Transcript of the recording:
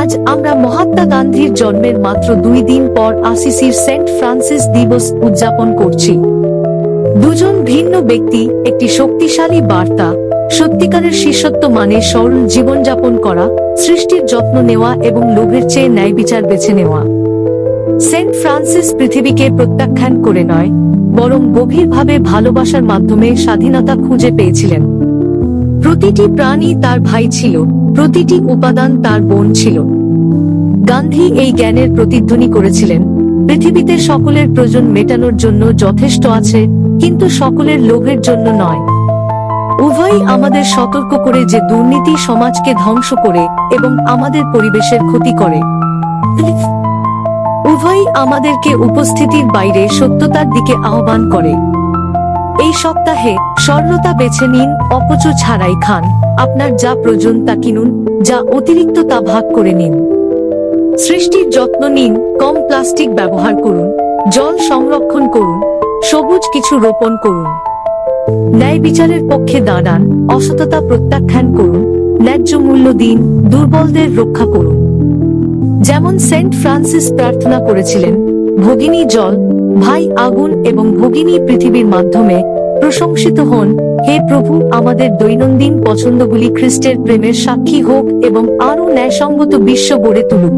আজ আমরা মহাত্মা গান্ধীর জন্মের মাত্র 2 দিন পর আসিসির সেন্ট ফ্রান্সিস দিবস উদযাপন করছি। দুজন ভিন্ন ব্যক্তি, একটি শক্তিশালী বার্তা, সত্যিকারের শিষ্যত্ব মানে সরল জীবনযাপন করা, সৃষ্টির যত্ন নেওয়া এবং লোভের চেয়ে ন্যায় বিচার বেছে নেওয়া। সেন্ট ফ্রান্সিস পৃথিবীকে প্রত্যাখ্যান করে নয়, বরং গভীরভাবে ভালোবাসার মাধ্যমে স্বাধীনতা খুঁজে পেয়েছিলেন। প্রতিটি প্রাণী তার ভাই ছিল, প্রতিটি উপাদান তার বোন ছিল। গান্ধী এই জ্ঞানের প্রতিধ্বনি করেছিলেন, পৃথিবীতে সকলের প্রয়োজন মেটানোর জন্য যথেষ্ট আছে, কিন্তু সকলের লোভের জন্য নয়। উভয়ই আমাদের সতর্ক করে যে দুর্নীতি সমাজকে ধ্বংস করে এবং আমাদের পরিবেশের ক্ষতি করে। উভয়ই আমাদেরকে উপস্থিতির বাইরে সত্যতার দিকে আহ্বান করে। এই সপ্তাহে সরলতা বেছে নিন, অপচয় ছাড়াই খান, আপনার যা প্রয়োজন তা কিনুন, যা অতিরিক্ত তা ভাগ করে নিন। সৃষ্টির যত্ন নিন, কম প্লাস্টিক ব্যবহার করুন, জল সংরক্ষণ করুন, সবুজ কিছু রোপণ করুন। ন্যায় বিচারের পক্ষে দাঁড়ান, অসততা প্রত্যাখ্যান করুন, ন্যায্য মূল্য দিন, দুর্বলদের রক্ষা করুন। যেমন সেন্ট ফ্রান্সিস প্রার্থনা করেছিলেন, ভগিনী জল, ভাই আগুন এবং ভগিনী পৃথিবীর মাধ্যমে প্রশংসিত হন। হে প্রভু, আমাদের দৈনন্দিন পছন্দগুলি খ্রিস্টের প্রেমের সাক্ষী হোক এবং আরও ন্যায়সঙ্গত বিশ্ব গড়ে তুলুক।